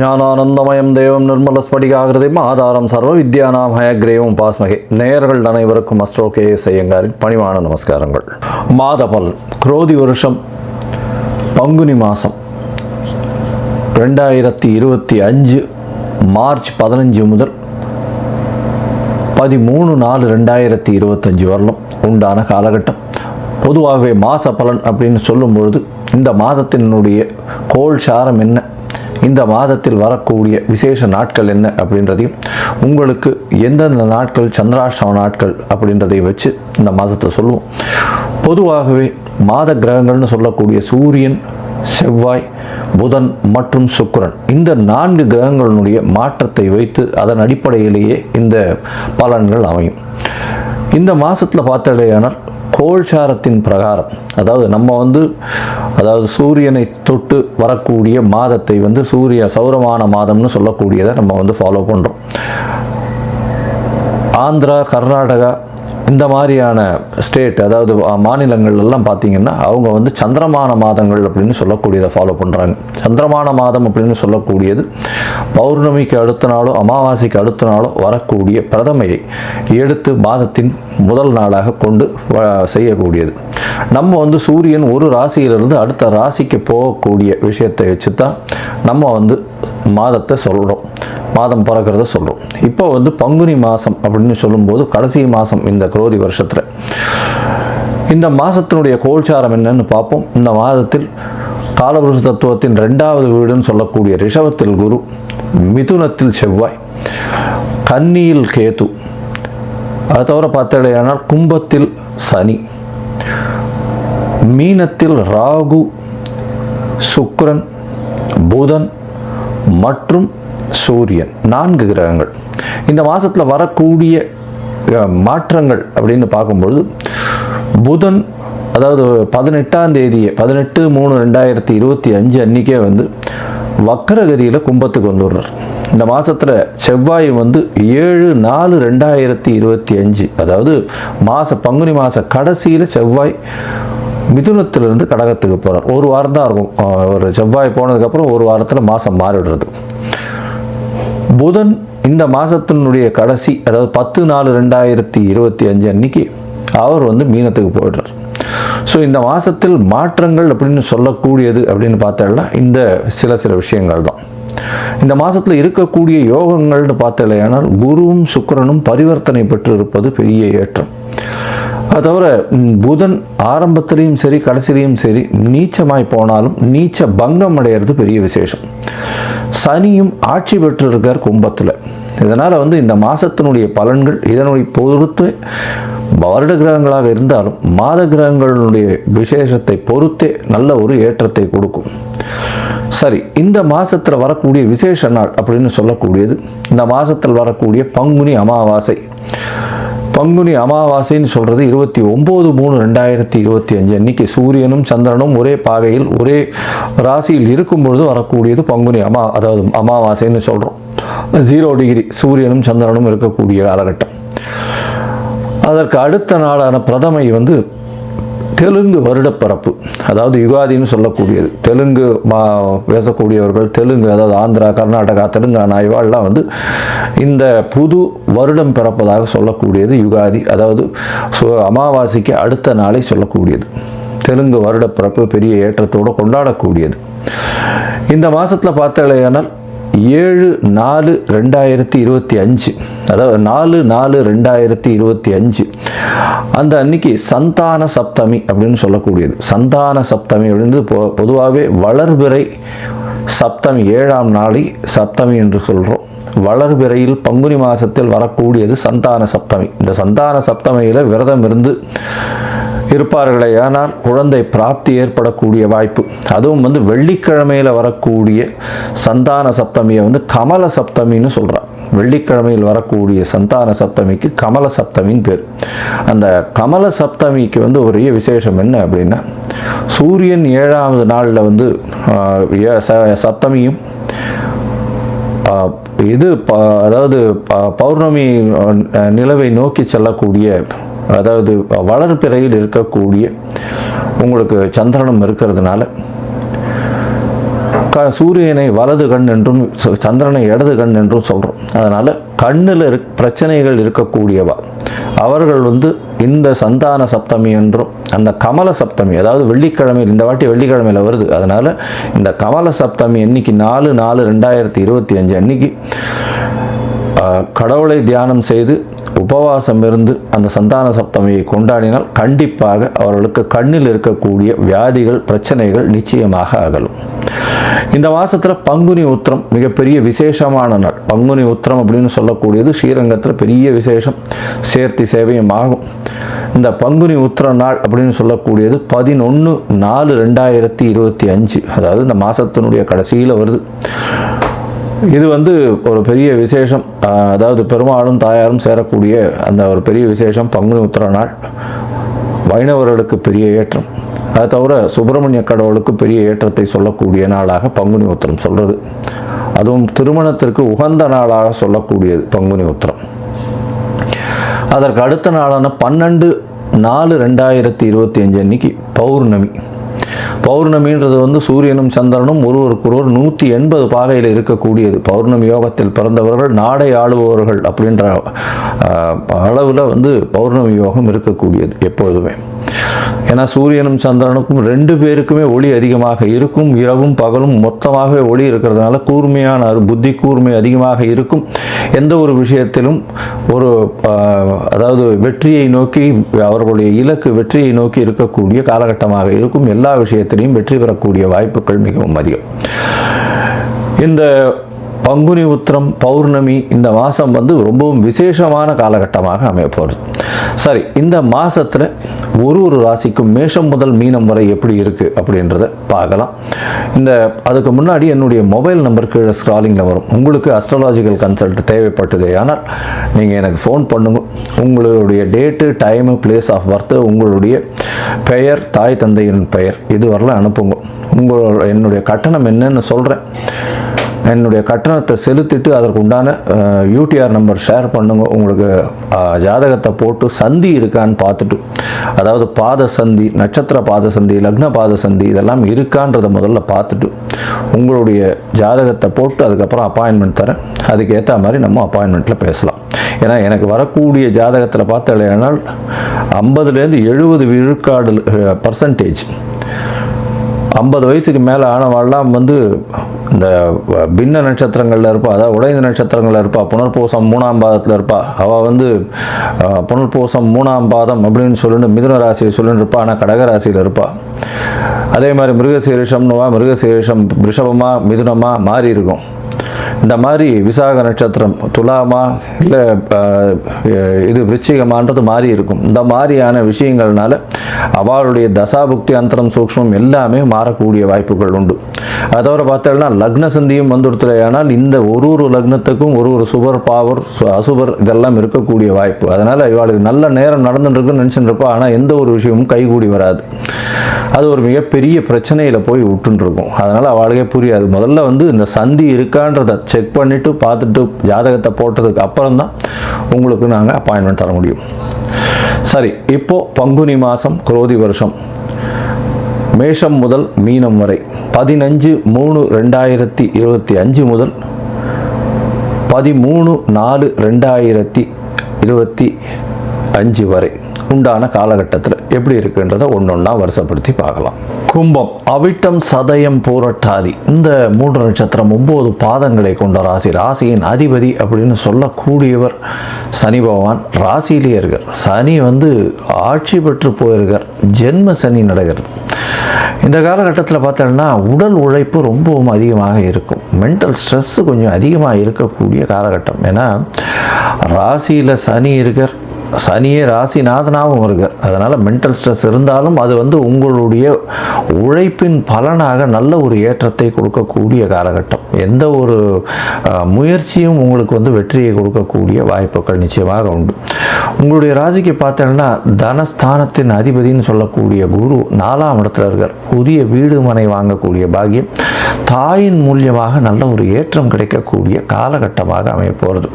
ஞானானந்தமயம் தேவம் நிர்மலஸ்படிகாகிருதிம் ஆதாரம் சர்வ வித்யானாம் ஹயக்ரேவம் பாஸ்மகே. நேயர்கள் அனைவருக்கும் அஸ்ட்ரோ கே.எஸ். ஐயங்காரின் பணிவான நமஸ்காரங்கள். மாதபல் குரோதி வருஷம் பங்குனி மாதம் 2025 மார்ச் 15 முதல் 13/4/2025 வரலும் உண்டான காலகட்டம். பொதுவாகவே மாத பலன் அப்படின்னு சொல்லும் பொழுது இந்த மாதத்தினுடைய கோள் சாரம் என்ன, இந்த மாதத்தில் வரக்கூடிய விசேஷ நாட்கள் என்ன அப்படின்றதையும், உங்களுக்கு எந்தெந்த நாட்கள் சந்திராஷ்டம நாட்கள் அப்படின்றதை வச்சு இந்த மாதத்தை சொல்லுவோம். பொதுவாகவே மாத கிரகங்கள்னு சொல்லக்கூடிய சூரியன், செவ்வாய், புதன் மற்றும் சுக்கிரன், இந்த 4 கிரகங்களுடைய மாற்றத்தை வைத்து அதன் அடிப்படையிலேயே இந்த பலன்கள் அமையும். இந்த மாதத்தில் பார்த்தடையானால் கோள்சாரத்தின் பிரகாரம், அதாவது நம்ம சூரியனை தொட்டு வரக்கூடிய மாதத்தை சௌரமான மாதம்னு சொல்லக்கூடியதை நம்ம ஃபாலோ பண்ணுறோம். ஆந்திரா, கர்நாடகா இந்த மாதிரியான ஸ்டேட், அதாவது மாநிலங்கள் எல்லாம் பார்த்திங்கன்னா அவங்க சந்திரமான மாதங்கள் அப்படின்னு சொல்லக்கூடியதை ஃபாலோ பண்ணுறாங்க. சந்திரமான மாதம் அப்படின்னு சொல்லக்கூடியது பௌர்ணமிக்கு அடுத்த நாளோ அமாவாசைக்கு அடுத்த நாளோ வரக்கூடிய பிரதமையை எடுத்து மாதத்தின் முதல் நாளாக கொண்டு செய்யக்கூடியது. நம்ம சூரியன் ஒரு ராசியிலிருந்து அடுத்த ராசிக்கு போகக்கூடிய விஷயத்தை வச்சு தான் நம்ம மாதத்தை சொல்கிறோம், மாதம் பிறக்கிறத சொல்கிறோம். இப்போ பங்குனி மாதம் அப்படின்னு சொல்லும்போது கடைசி மாதம் இந்த குரோதி வருஷத்தில். இந்த மாதத்தினுடைய கோள்சாரம் என்னன்னு பார்ப்போம். இந்த மாதத்தில் காலபுருஷ தத்துவத்தின் 2வது வீடுன்னு சொல்லக்கூடிய ரிஷபத்தில் குரு, மிதுனத்தில் செவ்வாய், கன்னியில் கேது, அது தவிர பார்த்தடையானால் கும்பத்தில் சனி, மீனத்தில் ராகு, சுக்கிரன், புதன் மற்றும் சூரியன், 4 கிரகங்கள். இந்த மாதத்தில் வரக்கூடிய மாற்றங்கள் அப்படின்னு பார்க்கும்பொழுது, புதன் அதாவது 18ஆம் தேதியே 18/3/2025 அன்றைக்கே வக்கரகதியில் கும்பத்துக்கு வந்துடுறார். இந்த மாதத்தில் செவ்வாய் 7/4/2025, அதாவது பங்குனி மாத கடைசியில் செவ்வாய் மிதுனத்திலிருந்து கடகத்துக்கு போகிறார். ஒரு வாரம் தான் இருக்கும். ஒரு செவ்வாய் போனதுக்கப்புறம் ஒரு வாரத்தில் மாதம் மாறிடுறது. புதன் இந்த மாதத்தினுடைய கடைசி, அதாவது 10/4/2025 அன்னைக்கு அவர் மீனத்துக்கு போயிடுறார். ஸோ இந்த மாதத்தில் மாற்றங்கள் அப்படின்னு சொல்லக்கூடியது அப்படின்னு பார்த்தோம்னா இந்த சில விஷயங்கள் தான். இந்த மாதத்தில் இருக்கக்கூடிய யோகங்கள்னு பார்த்தலையானால் குருவும் சுக்கிரனும் பரிவர்த்தனை பெற்று இருப்பது பெரிய ஏற்றம். அது தவிர புதன் ஆரம்பத்திலையும் சரி கடைசிலையும் சரி நீச்சமாய் போனாலும் நீச்ச பங்கம் அடைகிறது பெரிய விசேஷம். சனியும் ஆட்சி பெற்று இருக்கார் கும்பத்தில். இதனால் இந்த மாதத்தினுடைய பலன்கள் இதனுடைய பொறுத்து வருட கிரகங்களாக இருந்தாலும் மாத கிரகங்களுடைய விசேஷத்தை பொறுத்தே நல்ல ஒரு ஏற்றத்தை கொடுக்கும். சரி, இந்த மாதத்தில் வரக்கூடிய விசேஷ நாள் அப்படின்னு சொல்லக்கூடியது இந்த மாதத்தில் வரக்கூடிய பங்குனி அமாவாசை. பங்குனி அமாவாசைன்னு சொல்கிறது 29/3/2025 அன்னைக்கு சூரியனும் சந்திரனும் ஒரே பாகையில் ஒரே ராசியில் இருக்கும் பொழுது வரக்கூடியது பங்குனி அதாவது அமாவாசைன்னு சொல்கிறோம். 0 டிகிரி சூரியனும் சந்திரனும் இருக்கக்கூடிய காலகட்டம். அதற்கு அடுத்த நாளான பிரதமை தெலுங்கு வருடப்பிறப்பு, அதாவது யுகாதின்னு சொல்லக்கூடியது. தெலுங்கு பேசக்கூடியவர்கள், தெலுங்கு அதாவது ஆந்திரா, கர்நாடகா, தெலுங்கானா இவாள்லாம் இந்த புது வருடம் பிறப்பதாக சொல்லக்கூடியது யுகாதி, அதாவது அமாவாசைக்கு அடுத்த நாளை சொல்லக்கூடியது. தெலுங்கு வருடப்பிறப்பு பெரிய ஏற்றத்தோடு கொண்டாடக்கூடியது. இந்த மாதத்தில் பார்த்தாலேயானால் 7/4/2025, அதாவது 4/4/2025 அந்த அன்னைக்கு சந்தான சப்தமி அப்படின்னு சொல்லக்கூடியது. சந்தான சப்தமி அப்படின்றது பொதுவாகவே வளர்பிறை சப்தமி, 7ஆம் நாளை சப்தமி என்று சொல்கிறோம். வளர்பிறையில் பங்குனி மாதத்தில் வரக்கூடியது சந்தான சப்தமி. இந்த சந்தான சப்தமியில் விரதம் இருந்து இருப்பார்களே ஆனால் குழந்தை பிராப்தி ஏற்படக்கூடிய வாய்ப்பு. அதுவும் வெள்ளிக்கிழமையில் வரக்கூடிய சந்தான சப்தமியை கமல சப்தமின்னு சொல்கிறார். வெள்ளிக்கிழமையில் வரக்கூடிய சந்தான சப்தமிக்கு கமல சப்தமின்னு பேர். அந்த கமல சப்தமிக்கு ஒரே விசேஷம் என்ன அப்படின்னா, சூரியன் 7ஆவது நாளில் சப்தமியும் அதாவது பௌர்ணமி நிலவை நோக்கி செல்லக்கூடிய, அதாவது வளர்பிறையில் இருக்கக்கூடிய உங்களுக்கு சந்திரனும் இருக்கிறதுனால சூரியனை வலது கண் என்றும் சந்திரனை இடது கண் என்றும் சொல்கிறோம். அதனால் கண்ணில் பிரச்சனைகள் இருக்கக்கூடியவா அவர்கள் வந்து இந்த சந்தான சப்தமி என்றும் அந்த கமல சப்தமி, அதாவது வெள்ளிக்கிழமையில், இந்த வாட்டி வெள்ளிக்கிழமையில் வருது, அதனால் இந்த கமல சப்தமி அன்னைக்கு 4/4/2025 அன்னைக்கு கடவுளை தியானம் செய்து உபவாசம் இருந்து அந்த சந்தான சப்தமியை கொண்டாடினால் கண்டிப்பாக அவர்களுக்கு கண்ணில் இருக்கக்கூடிய வியாதிகள் பிரச்சனைகள் நிச்சயமாக அகலும். இந்த மாதத்தில் பங்குனி உத்திரம் மிகப்பெரிய விசேஷமான நாள். பங்குனி உத்திரம் அப்படின்னு சொல்லக்கூடியது ஸ்ரீரங்கத்தில் பெரிய விசேஷம், சேர்த்தி சேவையும் ஆகும். இந்த பங்குனி உத்திர நாள் அப்படின்னு சொல்லக்கூடியது 11/4/2025, அதாவது இந்த மாதத்தினுடைய கடைசியில் வருது. இது வந்து ஒரு பெரிய விசேஷம், அதாவது பெருமாளும் தாயாரும் சேரக்கூடிய அந்த ஒரு பெரிய விசேஷம் பங்குனி உத்திர நாள். வைணவர்களுக்கு பெரிய ஏற்றம், அதை தவிர சுப்பிரமணிய கடவுளுக்கு பெரிய ஏற்றத்தை சொல்லக்கூடிய நாளாக பங்குனி உத்திரம் சொல்கிறது. அதுவும் திருமணத்திற்கு உகந்த நாளாக சொல்லக்கூடியது பங்குனி உத்திரம். அதற்கு அடுத்த நாளான 12/4/2025 அன்னைக்கு பௌர்ணமி. பௌர்ணமின்றது வந்து சூரியனும் சந்திரனும் ஒருவருக்கொருவர் 180 பாகையில் இருக்கக்கூடியது. பௌர்ணமி யோகத்தில் பிறந்தவர்கள் நாடை ஆளுபவர்கள் அப்படின்ற அளவில் வந்து பௌர்ணமி யோகம் இருக்கக்கூடியது எப்பொழுதுமே. ஏன்னா சூரியனும் சந்திரனுக்கும் 2 பேருக்குமே ஒளி அதிகமாக இருக்கும். இரவும் பகலும் மொத்தமாகவே ஒளி இருக்கிறதுனால கூர்மையான புத்தி கூர்மை அதிகமாக இருக்கும். எந்த ஒரு விஷயத்திலும் ஒரு அதாவது வெற்றியை நோக்கி, அவர்களுடைய இலக்கு வெற்றியை நோக்கி இருக்கக்கூடிய காலகட்டமாக இருக்கும். எல்லா விஷயத்திலையும் வெற்றி பெறக்கூடிய வாய்ப்புகள் மிகவும் அதிகம். இந்த பங்குனி உத்திரம் பௌர்ணமி இந்த மாதம் வந்து ரொம்பவும் விசேஷமான காலகட்டமாக அமையப்போகுது. சரி, இந்த மாதத்தில் ஒரு ராசிக்கும் மேஷம் முதல் மீனம் வரை எப்படி இருக்குது அப்படின்றத பார்க்கலாம். அதுக்கு முன்னாடி என்னுடைய மொபைல் நம்பர் கீழே ஸ்க்ராலிங்கில் வரும். உங்களுக்கு அஸ்ட்ராலாஜிக்கல் கன்சல்ட் தேவைப்பட்டது ஆனால் நீங்கள் எனக்கு ஃபோன் பண்ணுங்க. உங்களுடைய date, time, place of birth, உங்களுடைய பெயர், தாய் தந்தையின் பெயர் இது வரலாம் அனுப்புங்க. என்னுடைய கட்டணம் என்னன்னு சொல்கிறேன். என்னுடைய கட்டணத்தை செலுத்திட்டு அதற்கு உண்டான யூடிஆர் நம்பர் ஷேர் பண்ணுங்க. உங்களுக்கு ஜாதகத்தை போட்டு சந்தி இருக்கான்னு பார்த்துட்டு, அதாவது பாத சந்தி, நட்சத்திர பாத சந்தி, லக்ன பாத சந்தி இதெல்லாம் இருக்கான்றதை முதல்ல பார்த்துட்டு உங்களுடைய ஜாதகத்தை போட்டு அதுக்கப்புறம் அப்பாயின்மெண்ட் தரேன். அதுக்கு ஏற்ற மாதிரி நம்ம அப்பாயின்மெண்ட்டில் பேசலாம். ஏன்னா எனக்கு வரக்கூடிய ஜாதகத்தில் பார்த்தாலேனால் 50லேருந்து 70 விழுக்காடு பர்சன்டேஜ் 50 வயசுக்கு மேலே ஆனவாள்லாம் வந்து இந்த பின்ன நட்சத்திரங்களில் இருப்பா, அதாவது உடைந்த நட்சத்திரங்களில் இருப்பா, புனர்பூசம் 3ஆம் பாதத்தில் இருப்பா. அவள் வந்து புனர்பூசம் 3ஆம் பாதம் அப்படின்னு சொல்லிட்டு மிதுன ராசியை சொல்லிட்டு இருப்பா, ஆனால் கடகராசியில் இருப்பா. அதே மாதிரி மிருகசீரிஷம்னுவா, மிருகசீரிஷம் ரிஷபமா மிதுனமா மாறி இருக்கும். இந்த மாதிரி விசாக நட்சத்திரம் துலாமா இல்லை இது விருச்சிகமான்றது மாறி இருக்கும். இந்த மாதிரியான விஷயங்கள்னால அவளுடைய தசாபுக்தி அந்தரம் சூக்ஷ்மம் எல்லாமே மாறக்கூடிய வாய்ப்புகள் உண்டு. அதை தவிர பார்த்தோம்னா லக்ன சந்தியும் வந்துடுத்துல, ஆனால் இந்த ஒரு லக்னத்துக்கும் ஒரு சுபர் பாவர் அசுபர் இதெல்லாம் இருக்கக்கூடிய வாய்ப்பு. அதனால் இவளுக்கு நல்ல நேரம் நடந்துட்டுருக்குன்னு நினச்சிட்டு இருப்பா, ஆனால் எந்த ஒரு விஷயமும் கைகூடி வராது. அது ஒரு மிகப்பெரிய பிரச்சனையில் போய் விட்டுருக்கும். அதனால் அவளுக்கே புரியாது. முதல்ல வந்து இந்த சந்தி இருக்கான்றதை செக் பண்ணிவிட்டு பார்த்துட்டு ஜாதகத்தை போட்டதுக்கு அப்புறம் தான் உங்களுக்கு நாங்கள் அப்பாயின்மெண்ட் தர முடியும். சரி, இப்போது பங்குனி மாதம் குரோதி வருஷம் மேஷம் முதல் மீனம் வரை 15/3/2025 முதல் 13/4/2025 வரை உண்டான காலகட்டத்தில் எப்படி இருக்குன்றதை ஒன்றொன்னா வருஷப்படுத்தி பார்க்கலாம். கும்பம், அவிட்டம், சதயம், பூரட்டாதி இந்த 3 நட்சத்திரம் 9 பாதங்களை கொண்ட ராசி. ராசியின் அதிபதி அப்படின்னு சொல்லக்கூடியவர் சனி பகவான் ராசியிலேயே இருக்கார். சனி வந்து ஆட்சி பெற்று போயிருக்கார். ஜென்ம சனி நடக்கிறது. இந்த காலகட்டத்தில் பார்த்தோம்னா உடல் உழைப்பு ரொம்பவும் அதிகமாக இருக்கும். மென்டல் ஸ்ட்ரெஸ்ஸு கொஞ்சம் அதிகமாக இருக்கக்கூடிய காலகட்டம். ஏன்னா ராசியில் சனி இருக்கார், சனியே ராசிநாதனாகவும் இருக்கார். அதனால் மென்டல் ஸ்ட்ரெஸ் இருந்தாலும் அது வந்து உங்களுடைய உழைப்பின் பலனாக நல்ல ஒரு ஏற்றத்தை கொடுக்கக்கூடிய காலகட்டம். எந்த ஒரு முயற்சியும் உங்களுக்கு வந்து வெற்றியை கொடுக்கக்கூடிய வாய்ப்புகள் நிச்சயமாக உண்டு. உங்களுடைய ராசிக்கு பார்த்தீங்கன்னா தனஸ்தானத்தின் அதிபதினு சொல்லக்கூடிய குரு 4ஆம் இடத்துல இருக்கார். புதிய வீடு மனை வாங்கக்கூடிய பாக்கியம், தாயின் மூலியமாக நல்ல ஒரு ஏற்றம் கிடைக்கக்கூடிய காலகட்டமாக அமைய போகிறது.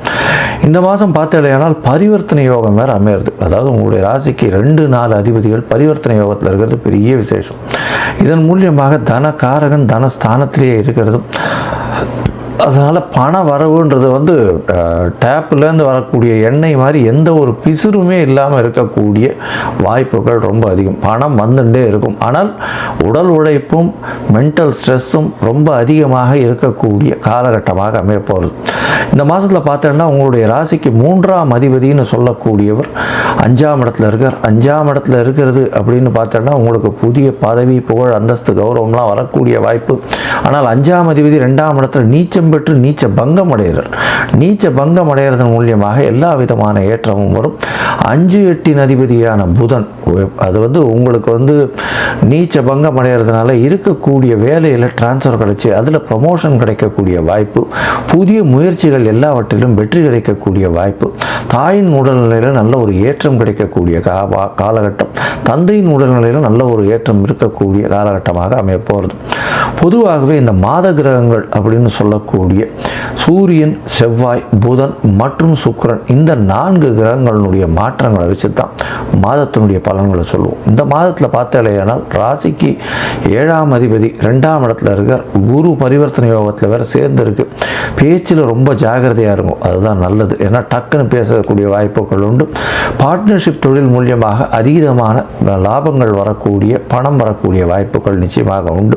இந்த மாதம் பார்த்தீங்கன்னா பரிவர்த்தனை யோகம் வேறு அமையிறது. அதாவது உங்களுடைய ராசிக்கு 2-4 அதிபதிகள் பரிவர்த்தனை யோகத்தில் இருக்கிறது பெரிய விசேஷம். இதன் மூலியமாக தனகாரகன் தனஸ்தானத்திலேயே இருக்கிறதும், அதனால் பண வரவுன்றது வந்து டேப்லேருந்து வரக்கூடிய எண்ணெய் மாதிரி எந்த ஒரு பிசுறுமே இல்லாமல் இருக்கக்கூடிய வாய்ப்புகள் ரொம்ப அதிகம். பணம் வந்துட்டே இருக்கும். ஆனால் உடல் உழைப்பும் மென்டல் ஸ்ட்ரெஸ்ஸும் ரொம்ப அதிகமாக இருக்கக்கூடிய காலகட்டமாக அமைய போகிறது. இந்த மாதத்தில் பார்த்தோன்னா உங்களுடைய ராசிக்கு 3ஆம் அதிபதினு சொல்லக்கூடியவர் 5ஆம் இடத்துல இருக்கார். 5ஆம் இடத்துல இருக்கிறது அப்படின்னு பார்த்தோன்னா உங்களுக்கு புதிய பதவி, புகழ், அந்தஸ்து, கௌரவம்லாம் வரக்கூடிய வாய்ப்பு. ஆனால் 5ஆம் அதிபதி 2ஆம் இடத்துல நீச்சம் பெற்று நீச்ச பங்கம் அடைகிறார். நீச்ச பங்கம் அடைகிறதன் மூலியமாக எல்லா விதமான ஏற்றமும் வரும். 5-8 அதிபதியான புதன் அது வந்து உங்களுக்கு வந்து நீச்ச பங்கம் அடைகிறதுனால இருக்கக்கூடிய வேலையில் டிரான்ஸ்ஃபர் கிடைச்சி அதில் ப்ரமோஷன் கிடைக்கக்கூடிய வாய்ப்பு, புதிய முயற்சிகள் எல்லாவற்றிலும் வெற்றி கிடைக்கக்கூடிய வாய்ப்பு, தாயின் உடல்நிலையில் நல்ல ஒரு ஏற்றம் கிடைக்கக்கூடிய காலகட்டம், தந்தையின் உடல்நிலையில் நல்ல ஒரு ஏற்றம் இருக்கக்கூடிய காலகட்டமாக அமைய போகிறது. பொதுவாகவே இந்த மாத கிரகங்கள் அப்படின்னு சொல்லக்கூடிய சூரியன், செவ்வாய், புதன் மற்றும் சுக்கிரன் இந்த 4 கிரகங்களுடைய மாற்றங்களை வச்சு தான் மாதத்தினுடைய பலன்களை சொல்லுவோம். இந்த மாதத்தில் பார்த்தாலேயானால் ராசிக்கு 7ஆம் அதிபதி 2ஆம் இடத்துல இருக்கார். குரு பரிவர்த்தனை யோகத்தில் வேறு சேர்ந்து இருக்கு. பேச்சில் ரொம்ப ஜாகிரதையாக இருக்கும், அதுதான் நல்லது. ஏன்னா டக்குன்னு பேசக்கூடிய வாய்ப்புகள் உண்டு. பார்ட்னர்ஷிப் தொழில் மூலியமாக அதீதமான லாபங்கள் வரக்கூடிய, பணம் வரக்கூடிய வாய்ப்புகள் நிச்சயமாக உண்டு.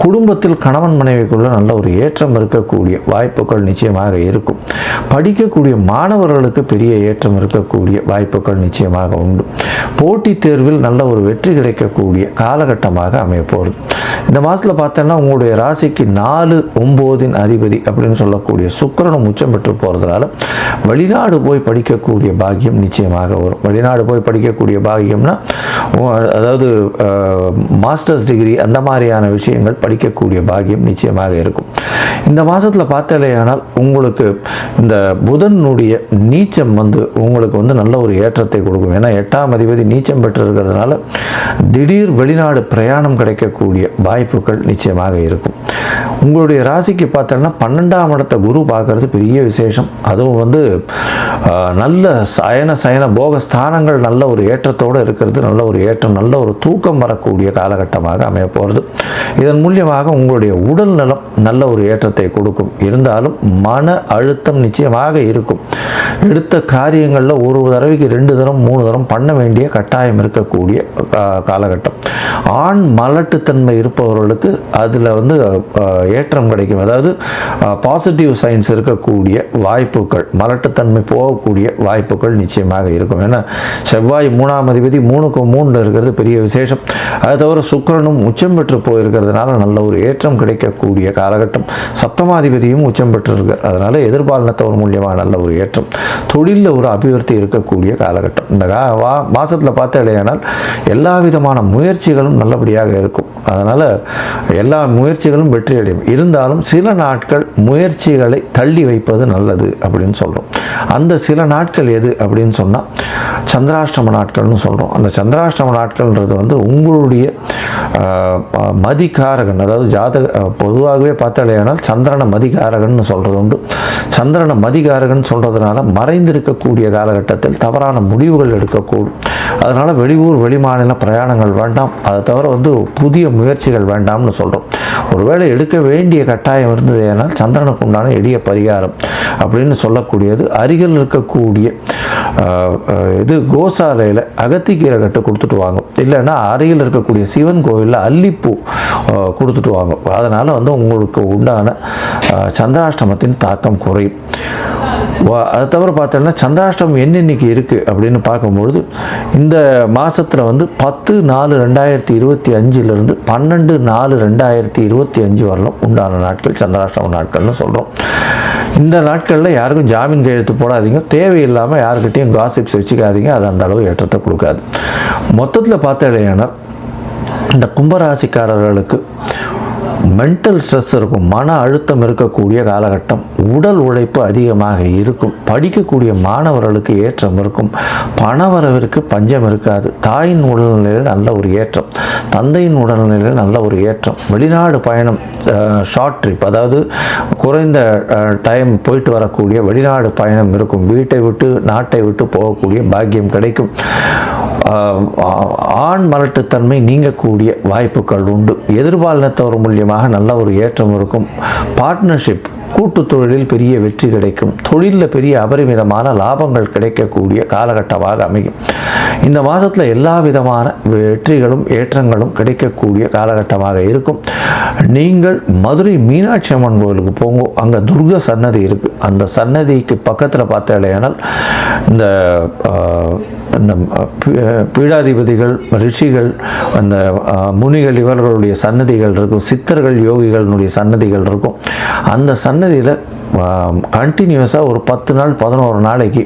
குடும்பத்தில் கணவன் மனைவிக்குள்ள நல்ல ஒரு ஏற்றம் இருக்கக்கூடிய வாய்ப்புகள் நிச்சயமாக இருக்கும். படிக்கக்கூடிய மாணவர்களுக்கு பெரிய ஏற்றம் இருக்கக்கூடிய வாய்ப்புகள் நிச்சயமாக உண்டு. போட்டித் தேர்வில் நல்ல ஒரு வெற்றி கிடைக்கக்கூடிய காலகட்டமாக அமைய போகிறது. இந்த மாதத்தில் பார்த்தோன்னா உங்களுடைய ராசிக்கு 4-9 அதிபதி அப்படின்னு சொல்லக்கூடிய சுக்கிரனும் உச்சம் பெற்று போகிறதுனால வெளிநாடு போய் படிக்கக்கூடிய பாக்கியம் நிச்சயமாக வரும். வெளிநாடு போய் படிக்கக்கூடிய பாக்கியம்னா அதாவது மாஸ்டர்ஸ் டிகிரி அந்த மாதிரியான விஷயங்கள் படிக்கக்கூடிய பாக்கியம் நிச்சயமாக இருக்கும். இந்த மாதத்தில் பார்த்தாலேயானால் உங்களுக்கு இந்த புதனுடைய நீச்சம் வந்து உங்களுக்கு வந்து நல்ல ஒரு ஏற்றத்தை கொடுக்கும். ஏன்னா 8ஆம் அதிபதி நீச்சம் பெற்று இருக்கிறதுனால திடீர் வெளிநாடு பிரயாணம் கிடைக்கக்கூடிய வாய்ப்புகள் நிச்சயமாக இருக்கும். உங்களுடைய ராசிக்கு பார்த்தோன்னா 12ஆம் இடத்தை குரு பார்க்கறது பெரிய விசேஷம். அதுவும் வந்து நல்ல சயன போக ஸ்தானங்கள் நல்ல ஒரு ஏற்றத்தோடு இருக்கிறது. நல்ல ஒரு ஏற்றம், நல்ல ஒரு தூக்கம் வரக்கூடிய காலகட்டமாக அமைய போகிறது. இதன் மூலியமாக உங்களுடைய உடல் நலம் நல்ல ஒரு ஏற்றத்தை கொடுக்கும். இருந்தாலும் மன அழுத்தம் நிச்சயமாக இருக்கும். எடுத்த காரியங்களில் ஒரு தடவைக்கு 2 தரம் 3 தரம் பண்ண வேண்டிய கட்டாயம் இருக்கக்கூடிய காலகட்டம். ஆண் மலட்டுத்தன்மை இருப்பவர்களுக்கு அதில் வந்து ஏற்றம் கிடைக்கும். அதாவது பாசிட்டிவ் சைன்ஸ் இருக்கக்கூடிய வாய்ப்புகள், மலட்டுத்தன்மை போகக்கூடிய வாய்ப்புகள் நிச்சயமாக இருக்கும். ஏன்னா செவ்வாய் 3ஆம் அதிபதி 3-3 இருக்கிறது பெரிய விசேஷம். அதை தவிர சுக்கிரனும் உச்சம் பெற்று போயிருக்கிறதுனால நல்ல ஒரு ஏற்றம் கிடைக்கக்கூடிய காலகட்டம். சப்தமாதிபதியும் உச்சம் பெற்றிருக்கார். அதனால எதிர்பாலினத்தவர் மூலியமாக நல்ல ஒரு ஏற்றம், தொழிலில் ஒரு அபிவிருத்தி இருக்கக்கூடிய காலகட்டம். இந்த மாதத்தில் பார்த்தாலேயானால் எல்லா விதமான முயற்சிகளும் நல்லபடியாக இருக்கும். அதனால் எல்லா முயற்சிகளும் வெற்றி அடையும். இருந்தாலும் சில நாட்கள் முயற்சிகளை தள்ளி வைப்பது நல்லது அப்படின்னு சொல்கிறோம். அந்த சில நாட்கள் எது அப்படின்னு சொன்னால் சந்திராஷ்டம நாட்கள்னு சொல்கிறோம். அந்த சந்திராஷ்டம நாட்கள்ன்றது வந்து உங்களுடைய மதிகாரகன், அதாவது பொதுவாகவே பார்த்தாலேயானால் சந்திரனை மதிகாரகன் சொல்கிறது உண்டு. சந்திரனை மதிகாரகன் சொல்கிறதுனால மறைந்திருக்கக்கூடிய காலகட்டத்தில் தவறான முடிவுகள் எடுக்கக்கூடும். அதனால் வெளியூர் வெளிமாநில பிரயாணங்கள் வேண்டாம். அதை தவிர வந்து புதிய முயற்சிகள் வேண்டாம்னு சொல்கிறோம். ஒருவேளை எடுக்க வேண்டிய கட்டாயம் இருந்தது ஏனால் சந்திரனுக்கு உண்டான எளிய பரிகாரம் அப்படின்னு சொல்லக்கூடியது அருகில் இருக்கக்கூடிய இது கோசாலையில் அகத்திக்கீரை கட்டு கொடுத்துட்டு வாங்க. இல்லைன்னா அருகில் இருக்கக்கூடிய சிவன் கோவிலில் அல்லிப்பூ கொடுத்துட்டு வாங்க. அதனால் வந்து உங்களுக்கு உண்டான சந்திராஷ்டமத்தின் தாக்கம் குறையும். அதை தவிர பார்த்தோம்னா சந்திராஷ்டமம் என்னென்னைக்கு இருக்குது அப்படின்னு பார்க்கும்பொழுது இந்த மாதத்தில் வந்து 10/4/2025 12/4/2025 வரலாம் உண்டான நாட்கள் சந்திராஷ்டம நாட்கள்னு சொல்கிறோம். இந்த நாட்களில் யாருக்கும் ஜாமீன் கையெழுத்து போடாதீங்க. தேவையில்லாமல் யாருக்கிட்டையும் காசிப்ஸ் வச்சுக்காதீங்க. அது அந்த அளவு ஏற்றத்தை கொடுக்காது. மொத்தத்தில் பார்த்தாலேயானால் இந்த கும்பராசிக்காரர்களுக்கு மென்டல் ஸ்ட்ரெஸ் இருக்கும், மன அழுத்தம் இருக்கக்கூடிய காலகட்டம். உடல் உழைப்பு அதிகமாக இருக்கும். படிக்கக்கூடிய மாணவர்களுக்கு ஏற்றம் இருக்கும். பணவரவிற்கு பஞ்சம் இருக்காது. தாயின் உடல்நிலையில் நல்ல ஒரு ஏற்றம், தந்தையின் உடல்நிலையில் நல்ல ஒரு ஏற்றம். வெளிநாடு பயணம், ஷார்ட் ட்ரிப், அதாவது குறைந்த டைம் போயிட்டு வரக்கூடிய வெளிநாடு பயணம் இருக்கும். வீட்டை விட்டு நாட்டை விட்டு போகக்கூடிய பாக்கியம் கிடைக்கும். ஆண் மலட்டுத்தன்மை நீங்கக்கூடிய வாய்ப்புகள் உண்டு. எதிர்பாலினத்தவர் மூலியமாக நல்ல ஒரு ஏற்றம் இருக்கும். பார்ட்னர்ஷிப், கூட்டு தொழிலில் பெரிய வெற்றி கிடைக்கும். தொழிலில் பெரிய அபரிமிதமான லாபங்கள் கிடைக்கக்கூடிய காலகட்டமாக அமையும். இந்த மாதத்தில் எல்லா விதமான வெற்றிகளும் ஏற்றங்களும் கிடைக்கக்கூடிய காலகட்டமாக இருக்கும். நீங்கள் மதுரை மீனாட்சி அம்மன் கோவிலுக்கு போங்க, அங்கே துர்கா சன்னதி இருக்குது. அந்த சன்னதிக்கு பக்கத்தில் பார்த்தாலேயானால் இந்த பீடாதிபதிகள், ரிஷிகள், அந்த முனிகள் இவர்களுடைய சன்னதிகள் இருக்கும். சித்தர்கள், யோகிகளுடைய சன்னதிகள் இருக்கும். அந்த சன்னதியில் கண்டினியூஸாக ஒரு 10 நாள் 11 நாளைக்கு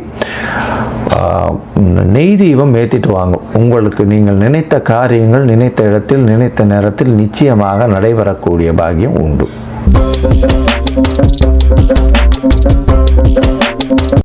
நெய் தீபம் ஏற்றிட்டு வாங்க. உங்களுக்கு நீங்கள் நினைத்த காரியங்கள் நினைத்த இடத்தில் நினைத்த நேரத்தில் நிச்சயமாக நடைபெறக்கூடிய பாக்கியம் உண்டு.